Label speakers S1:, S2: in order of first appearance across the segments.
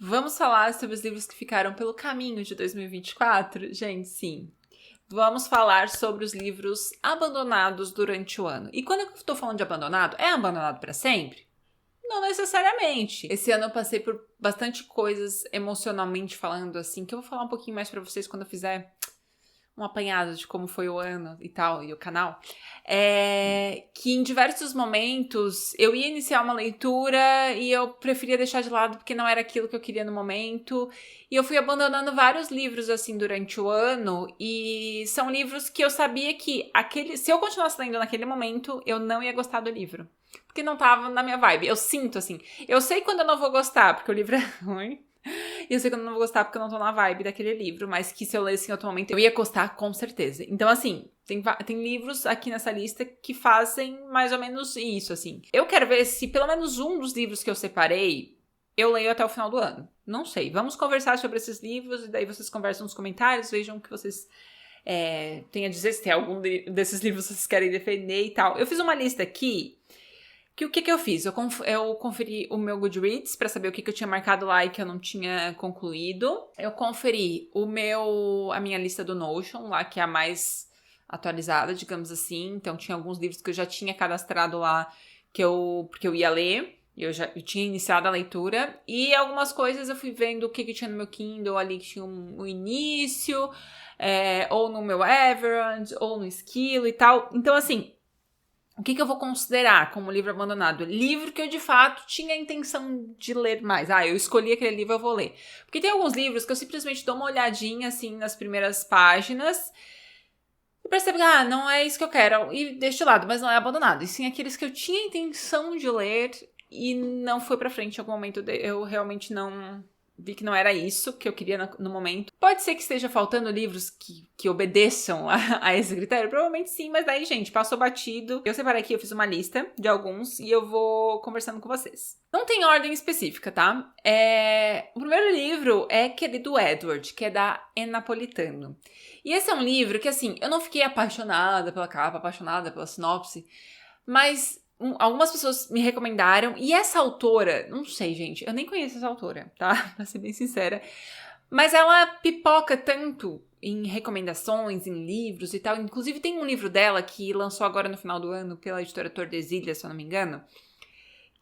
S1: Vamos falar sobre os livros que ficaram pelo caminho de 2024? Gente, sim. Vamos falar sobre os livros abandonados durante o ano. E quando eu estou falando de abandonado, é abandonado para sempre? Não necessariamente. Esse ano eu passei por bastante coisas emocionalmente falando, assim, que eu vou falar um pouquinho mais pra vocês quando eu fizer um apanhado de como foi o ano e tal, e o canal. Que em diversos momentos eu ia iniciar uma leitura e eu preferia deixar de lado porque não era aquilo que eu queria no momento. E eu fui abandonando vários livros, assim, durante o ano. E são livros que eu sabia que se eu continuasse lendo naquele momento, eu não ia gostar do livro. Porque não tava na minha vibe. Eu sinto, assim. Eu sei quando eu não vou gostar, porque o livro é ruim. E eu sei quando eu não vou gostar, porque eu não tô na vibe daquele livro. Mas que se eu lesse em outro momento, eu ia gostar com certeza. Então, assim, tem livros aqui nessa lista que fazem mais ou menos isso, assim. Eu quero ver se pelo menos um dos livros que eu separei, eu leio até o final do ano. Não sei. Vamos conversar sobre esses livros. E daí vocês conversam nos comentários. Vejam o que vocês têm a dizer. Se tem algum desses livros que vocês querem defender e tal. Eu fiz uma lista aqui. O que eu fiz? Eu conferi o meu Goodreads pra saber o que eu tinha marcado lá e que eu não tinha concluído. Eu conferi a minha lista do Notion, lá que é a mais atualizada, digamos assim. Então tinha alguns livros que eu já tinha cadastrado lá porque eu ia ler. Eu tinha iniciado a leitura. E algumas coisas eu fui vendo o que tinha no meu Kindle ali, que tinha um início, ou no meu Everand, ou no Esquilo e tal. Então, assim, o que eu vou considerar como livro abandonado? Livro que eu, de fato, tinha a intenção de ler mais. Eu escolhi aquele livro, eu vou ler. Porque tem alguns livros que eu simplesmente dou uma olhadinha, assim, nas primeiras páginas e percebo que, não é isso que eu quero. E deixo de lado, mas não é abandonado. E sim aqueles que eu tinha a intenção de ler e não foi pra frente em algum momento. Eu realmente não vi que não era isso que eu queria no momento. Pode ser que esteja faltando livros que obedeçam a esse critério? Provavelmente sim, mas daí, gente, passou batido. Eu separei aqui, eu fiz uma lista de alguns e eu vou conversando com vocês. Não tem ordem específica, tá? O primeiro livro é aquele do Edward, que é da Ann Napolitano. E esse é um livro que, assim, eu não fiquei apaixonada pela capa, apaixonada pela sinopse, mas algumas pessoas me recomendaram, e essa autora, não sei, gente, eu nem conheço essa autora, tá? Pra ser bem sincera. Mas ela pipoca tanto em recomendações, em livros e tal. Inclusive tem um livro dela que lançou agora no final do ano pela editora Tordesilhas, se eu não me engano,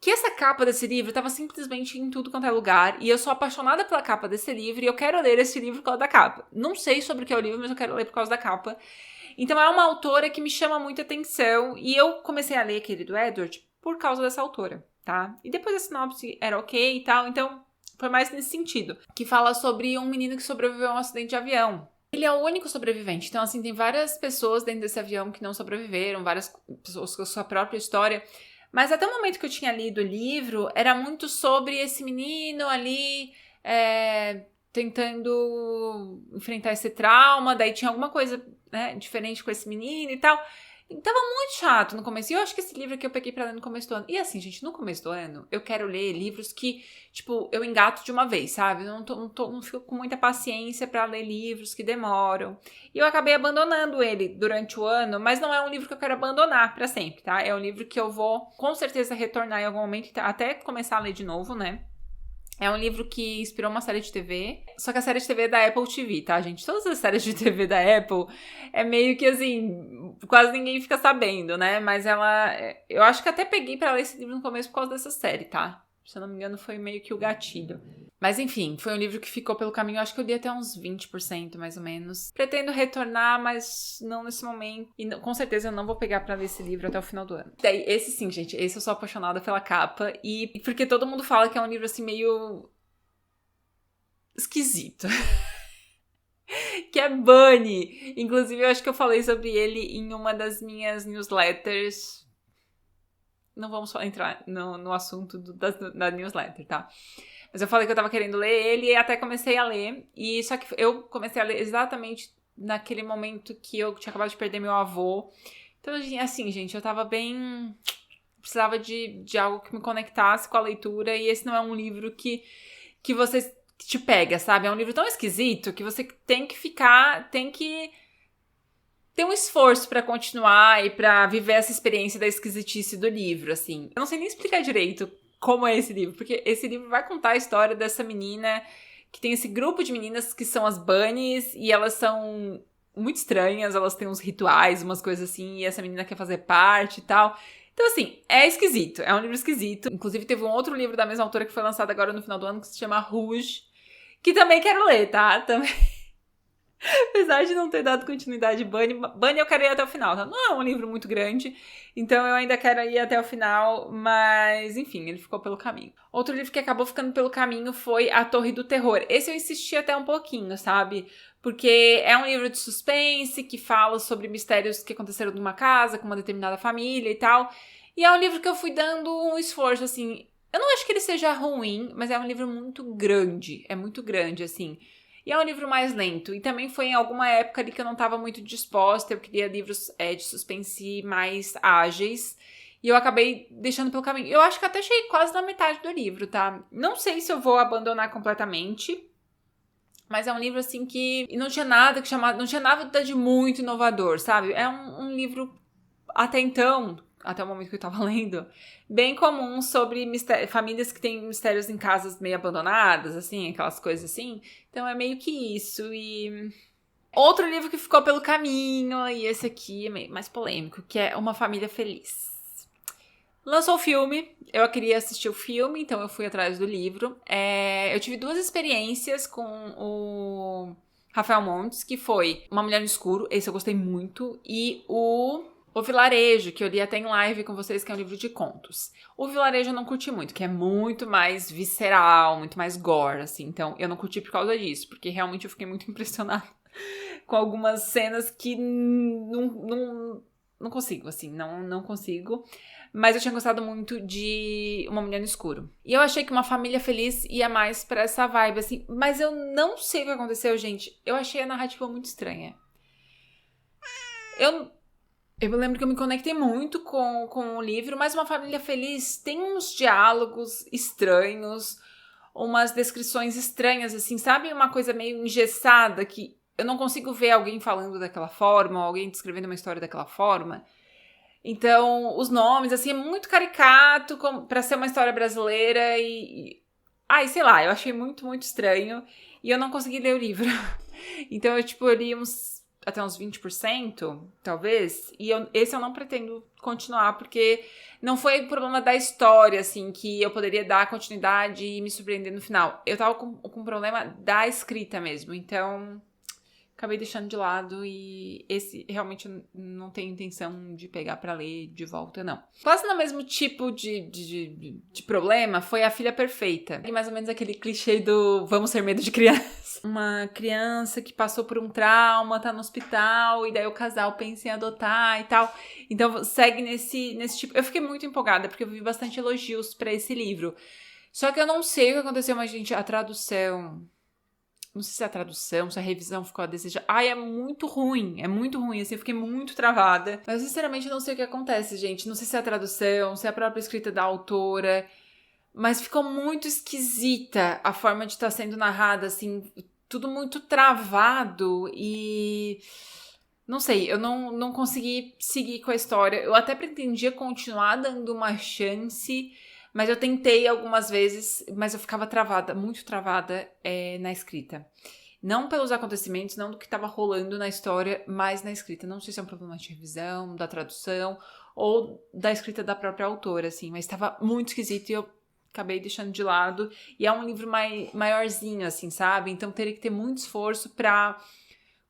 S1: que essa capa desse livro tava simplesmente em tudo quanto é lugar, e eu sou apaixonada pela capa desse livro, e eu quero ler esse livro por causa da capa. Não sei sobre o que é o livro, mas eu quero ler por causa da capa. Então é uma autora que me chama muita atenção e eu comecei a ler aquele do Edward por causa dessa autora, tá? E depois a sinopse era ok e tal, então foi mais nesse sentido. Que fala sobre um menino que sobreviveu a um acidente de avião. Ele é o único sobrevivente, então assim, tem várias pessoas dentro desse avião que não sobreviveram, várias pessoas com a sua própria história. Mas até o momento que eu tinha lido o livro, era muito sobre esse menino ali tentando enfrentar esse trauma, daí tinha alguma coisa, né, diferente com esse menino e tal. E tava muito chato no começo. E eu acho que esse livro que eu peguei pra ler no começo do ano. E assim, gente, no começo do ano, eu quero ler livros que, tipo, eu engato de uma vez, sabe? Eu não fico com muita paciência pra ler livros que demoram. E eu acabei abandonando ele durante o ano, mas não é um livro que eu quero abandonar pra sempre, tá? É um livro que eu vou, com certeza, retornar em algum momento, até começar a ler de novo, né? É um livro que inspirou uma série de TV, só que a série de TV é da Apple TV, tá, gente? Todas as séries de TV da Apple é meio que assim, quase ninguém fica sabendo, né? Mas eu acho que até peguei pra ler esse livro no começo por causa dessa série, tá? Se eu não me engano, foi meio que o gatilho. Mas enfim, foi um livro que ficou pelo caminho, acho que eu li até uns 20%, mais ou menos. Pretendo retornar, mas não nesse momento. E com certeza eu não vou pegar pra ler esse livro até o final do ano. Daí, esse sim, gente, esse eu sou apaixonada pela capa. E porque todo mundo fala que é um livro, assim, meio esquisito. Que é Bunny. Inclusive, eu acho que eu falei sobre ele em uma das minhas newsletters. Não vamos só entrar no assunto da newsletter, tá? Mas eu falei que eu tava querendo ler ele e até comecei a ler. E só que eu comecei a ler exatamente naquele momento que eu tinha acabado de perder meu avô. Então, assim, gente, eu tava bem... Precisava de algo que me conectasse com a leitura. E esse não é um livro que você te pega, sabe? É um livro tão esquisito que você tem que ter um esforço pra continuar e pra viver essa experiência da esquisitice do livro, assim. Eu não sei nem explicar direito como é esse livro, porque esse livro vai contar a história dessa menina que tem esse grupo de meninas que são as bunnies e elas são muito estranhas, elas têm uns rituais, umas coisas assim, e essa menina quer fazer parte e tal. Então, assim, é esquisito, é um livro esquisito. Inclusive, teve um outro livro da mesma autora que foi lançado agora no final do ano, que se chama Rouge, que também quero ler, tá? Também. Apesar de não ter dado continuidade Bunny eu quero ir até o final, tá? Não é um livro muito grande, então eu ainda quero ir até o final, mas enfim, ele ficou pelo caminho. Outro livro que acabou ficando pelo caminho foi A Torre do Terror. Esse eu insisti até um pouquinho, sabe? Porque é um livro de suspense que fala sobre mistérios que aconteceram numa casa com uma determinada família e tal. E é um livro que eu fui dando um esforço, assim. Eu não acho que ele seja ruim, mas é um livro muito grande. É muito grande, assim. E é um livro mais lento. E também foi em alguma época ali que eu não estava muito disposta. Eu queria livros de suspense mais ágeis. E eu acabei deixando pelo caminho. Eu acho que até cheguei quase na metade do livro, tá? Não sei se eu vou abandonar completamente. Mas é um livro, assim, que não tinha nada que chamar... Não tinha nada de muito inovador, sabe? É um livro, até então, até o momento que eu tava lendo, bem comum sobre famílias que têm mistérios em casas meio abandonadas, assim, aquelas coisas assim. Então é meio que isso. E outro livro que ficou pelo caminho, e esse aqui é meio mais polêmico, que é Uma Família Feliz. Lançou o filme, eu queria assistir o filme, então eu fui atrás do livro. Eu tive 2 experiências com o Rafael Montes, que foi Uma Mulher no Escuro, esse eu gostei muito, e o Vilarejo, que eu li até em live com vocês, que é um livro de contos. O Vilarejo eu não curti muito, que é muito mais visceral, muito mais gore, assim. Então, eu não curti por causa disso, porque realmente eu fiquei muito impressionada com algumas cenas que não consigo, assim, não consigo. Mas eu tinha gostado muito de Uma Mulher no Escuro. E eu achei que Uma Família Feliz ia mais pra essa vibe, assim. Mas eu não sei o que aconteceu, gente. Eu achei a narrativa muito estranha. Eu me lembro que eu me conectei muito com o livro, mas Uma Família Feliz tem uns diálogos estranhos, umas descrições estranhas, assim, sabe? Uma coisa meio engessada que eu não consigo ver alguém falando daquela forma, ou alguém descrevendo uma história daquela forma. Então, os nomes, assim, é muito caricato pra ser uma história brasileira ai, sei lá, eu achei muito, muito estranho e eu não consegui ler o livro. Então, eu li até uns 20%, talvez, e esse eu não pretendo continuar, porque não foi o problema da história, assim, que eu poderia dar continuidade e me surpreender no final. Eu tava com um problema da escrita mesmo, então acabei deixando de lado e esse realmente eu não tenho intenção de pegar pra ler de volta, não. Quase no mesmo tipo de problema foi A Filha Perfeita. E mais ou menos aquele clichê do vamos ter medo de criança. Uma criança que passou por um trauma, tá no hospital, e daí o casal pensa em adotar e tal. Então segue nesse tipo. Eu fiquei muito empolgada, porque eu vi bastante elogios pra esse livro. Só que eu não sei o que aconteceu, mas, gente, a tradução... Não sei se a tradução, se a revisão ficou a desejar. Ai, é muito ruim, assim, eu fiquei muito travada. Mas, sinceramente, eu não sei o que acontece, gente. Não sei se é a tradução, se é a própria escrita da autora. Mas ficou muito esquisita a forma de estar sendo narrada, assim, tudo muito travado e... Não sei, eu não consegui seguir com a história. Eu até pretendia continuar dando uma chance... Mas eu tentei algumas vezes, mas eu ficava travada, muito travada na escrita. Não pelos acontecimentos, não do que estava rolando na história, mas na escrita. Não sei se é um problema de revisão, da tradução ou da escrita da própria autora, assim. Mas estava muito esquisito e eu acabei deixando de lado. E é um livro maiorzinho, assim, sabe? Então teria que ter muito esforço pra...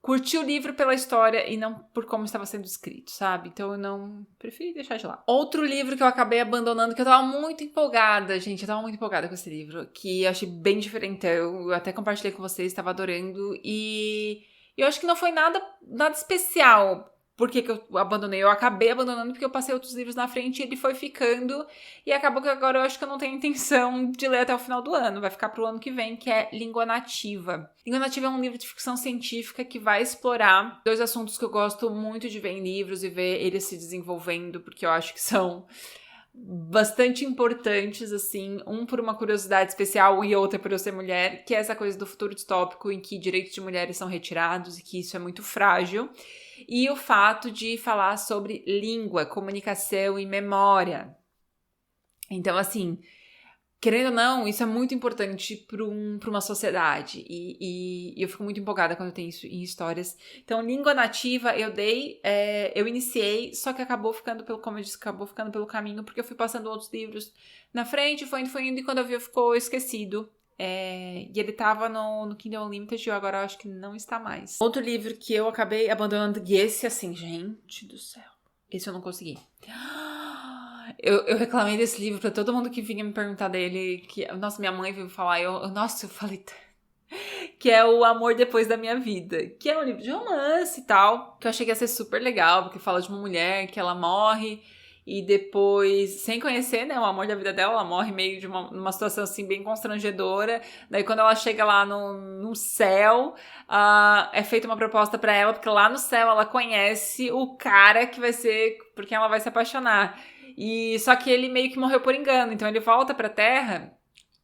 S1: curti o livro pela história e não por como estava sendo escrito, sabe? Então eu não... preferi deixar de lá. Outro livro que eu acabei abandonando, que eu tava muito empolgada, gente. Eu tava muito empolgada com esse livro, que eu achei bem diferentão. Eu até compartilhei com vocês, estava adorando. E eu acho que não foi nada especial. Por que eu abandonei? Eu acabei abandonando porque eu passei outros livros na frente e ele foi ficando. E acabou que agora eu acho que eu não tenho intenção de ler até o final do ano. Vai ficar pro ano que vem, que é Língua Nativa. Língua Nativa é um livro de ficção científica que vai explorar 2 assuntos que eu gosto muito de ver em livros e ver eles se desenvolvendo, porque eu acho que são bastante importantes, assim, um por uma curiosidade especial e outra por eu ser mulher, que é essa coisa do futuro distópico em que direitos de mulheres são retirados e que isso é muito frágil. E o fato de falar sobre língua, comunicação e memória. Então, assim, querendo ou não, isso é muito importante para uma sociedade. E eu fico muito empolgada quando eu tenho isso em histórias. Então, língua nativa eu iniciei, só que acabou ficando como eu disse, acabou ficando pelo caminho, porque eu fui passando outros livros na frente, foi indo, e quando eu vi, ficou esquecido. E ele tava no Kindle Unlimited e agora eu acho que não está mais. Outro livro que eu acabei abandonando, e esse assim, gente do céu, esse eu não consegui. Eu reclamei desse livro pra todo mundo que vinha me perguntar dele, nossa, minha mãe veio falar, eu falei, que é O Amor Depois da Minha Vida, que é um livro de romance e tal, que eu achei que ia ser super legal, porque fala de uma mulher que ela morre e depois, sem conhecer, né, o amor da vida dela, ela morre meio de numa situação assim bem constrangedora. Daí quando ela chega lá no céu, é feita uma proposta pra ela, porque lá no céu ela conhece o cara que vai ser por quem ela vai se apaixonar. E só que ele meio que morreu por engano, então ele volta pra Terra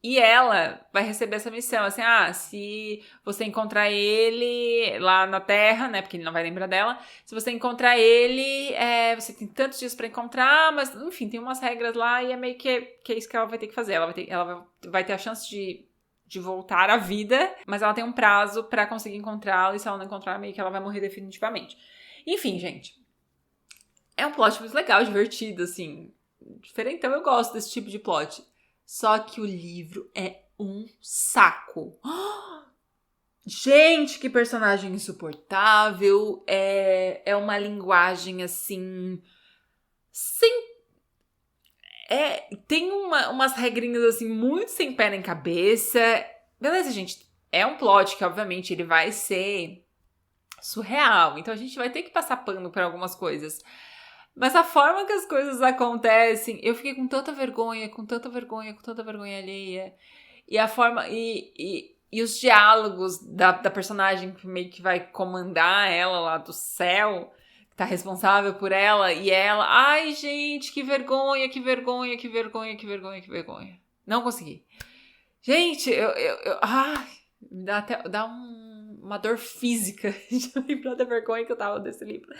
S1: e ela vai receber essa missão, assim, se você encontrar ele lá na Terra, né, porque ele não vai lembrar dela, se você encontrar ele, você tem tantos dias pra encontrar, mas, enfim, tem umas regras lá e é meio que é isso que ela vai ter que fazer. Ela vai ter a chance de voltar à vida, mas ela tem um prazo pra conseguir encontrá-lo, e se ela não encontrar, meio que ela vai morrer definitivamente. Enfim, gente, é um plot muito legal, divertido, assim, diferentão, eu gosto desse tipo de plot. Só que o livro é um saco. Gente, que personagem insuportável. É uma linguagem assim. Tem umas regrinhas assim, muito sem pé nem cabeça. Beleza, gente. É um plot que, obviamente, ele vai ser surreal. Então a gente vai ter que passar pano por algumas coisas. Mas a forma que as coisas acontecem, eu fiquei com tanta vergonha alheia. E a forma. E os diálogos da personagem que meio que vai comandar ela lá do céu, que tá responsável por ela, e ela. Ai, gente, que vergonha. Não consegui. Gente, me dá uma dor física de lembrar da vergonha que eu tava desse livro.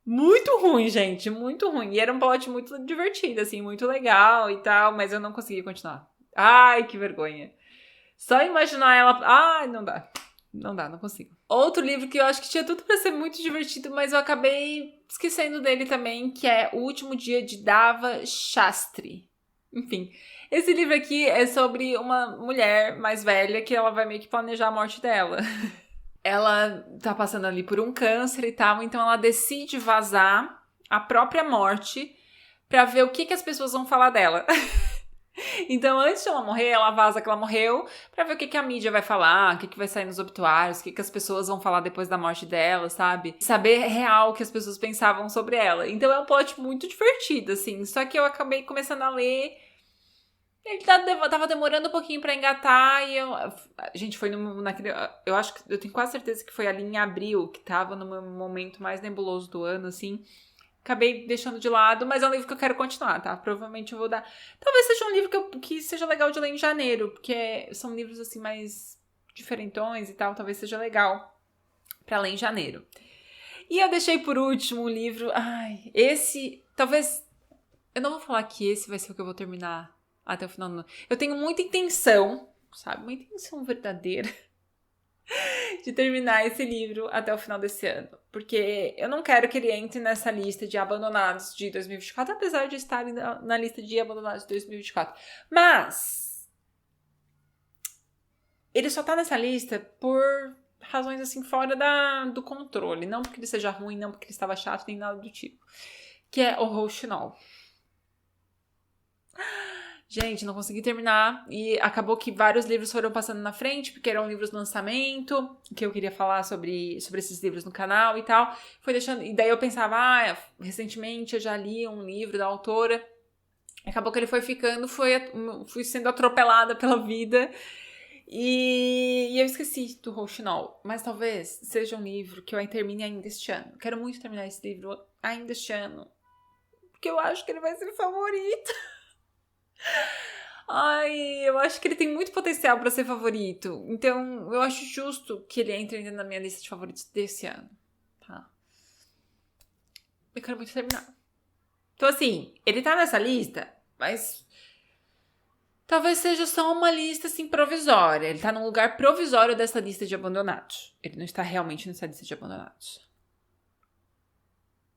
S1: Muito ruim, gente, muito ruim. E era um plot muito divertido, assim, muito legal e tal, mas eu não consegui continuar. Ai, que vergonha. Só imaginar ela... Ai, não dá. Não consigo. Outro livro que eu acho que tinha tudo pra ser muito divertido, mas eu acabei esquecendo dele também, que é O Último Dia de Dava Shastri. Enfim, esse livro aqui é sobre uma mulher mais velha que ela vai meio que planejar a morte dela. Ela tá passando ali por um câncer e tal, então ela decide vazar a própria morte pra ver o que as pessoas vão falar dela. Então, antes de ela morrer, ela vaza que ela morreu pra ver o que a mídia vai falar, o que vai sair nos obituários, o que as pessoas vão falar depois da morte dela, sabe? Saber real o que as pessoas pensavam sobre ela. Então, é um plot muito divertido, assim. Só que eu acabei começando a ler... Ele tava demorando um pouquinho pra engatar e gente, foi naquele... Eu acho que... Eu tenho quase certeza que foi ali em abril, que tava no meu momento mais nebuloso do ano, assim. Acabei deixando de lado, mas é um livro que eu quero continuar, tá? Provavelmente eu vou dar... Talvez seja um livro que seja legal de ler em janeiro, porque são livros, assim, mais diferentões e tal. Talvez seja legal pra ler em janeiro. E eu deixei por último um livro... Ai, esse... Talvez... Eu não vou falar que esse vai ser o que eu vou terminar até o final do ano. Eu tenho muita intenção, sabe? Uma intenção verdadeira de terminar esse livro até o final desse ano. Porque eu não quero que ele entre nessa lista de abandonados de 2024, apesar de estar na lista de abandonados de 2024. Mas ele só tá nessa lista por razões assim fora do controle. Não porque ele seja ruim, não porque ele estava chato, nem nada do tipo. Que é o Rouxinol. Gente, não consegui terminar e acabou que vários livros foram passando na frente, porque eram livros de lançamento, que eu queria falar sobre esses livros no canal e tal. Foi deixando, e daí eu pensava, recentemente eu já li um livro da autora. Acabou que ele foi ficando, fui sendo atropelada pela vida e eu esqueci do Rouxinol. Mas talvez seja um livro que eu termine ainda este ano. Quero muito terminar esse livro ainda este ano, porque eu acho que ele vai ser o favorito. Ai, eu acho que ele tem muito potencial pra ser favorito. Então, eu acho justo que ele entre ainda na minha lista de favoritos desse ano, tá? Eu quero muito terminar. Então, assim, ele tá nessa lista, mas Talvez seja só uma lista, assim, provisória. Ele tá num lugar provisório dessa lista de abandonados. Ele não está realmente nessa lista de abandonados.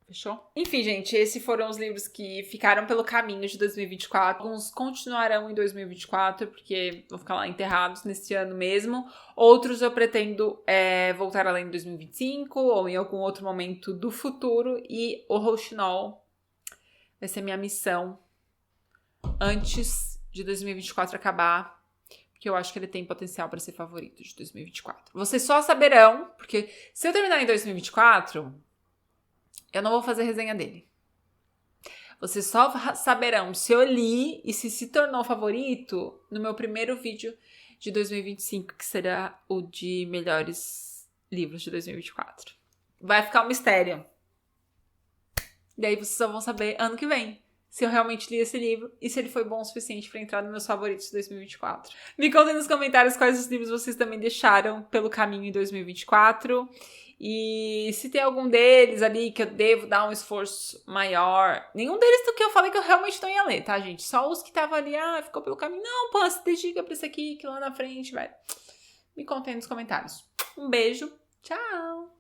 S1: Fechou? Enfim, gente, esses foram os livros que ficaram pelo caminho de 2024. Alguns continuarão em 2024, porque vão ficar lá enterrados nesse ano mesmo. Outros eu pretendo voltar além de 2025 ou em algum outro momento do futuro. E o Rouxinol vai ser minha missão antes de 2024 acabar, porque eu acho que ele tem potencial para ser favorito de 2024. Vocês só saberão, porque se eu terminar em 2024... eu não vou fazer resenha dele. Vocês só saberão se eu li e se tornou favorito no meu primeiro vídeo de 2025, que será o de melhores livros de 2024. Vai ficar um mistério. E aí vocês só vão saber ano que vem se eu realmente li esse livro e se ele foi bom o suficiente para entrar nos meus favoritos de 2024. Me contem nos comentários quais os livros vocês também deixaram pelo caminho em 2024. E se tem algum deles ali que eu devo dar um esforço maior. Nenhum deles do que eu falei que eu realmente não ia ler, tá, gente? Só os que estavam ali, ficou pelo caminho. Não, pô, se dedica pra isso aqui, que lá na frente vai. Me contem nos comentários. Um beijo, tchau!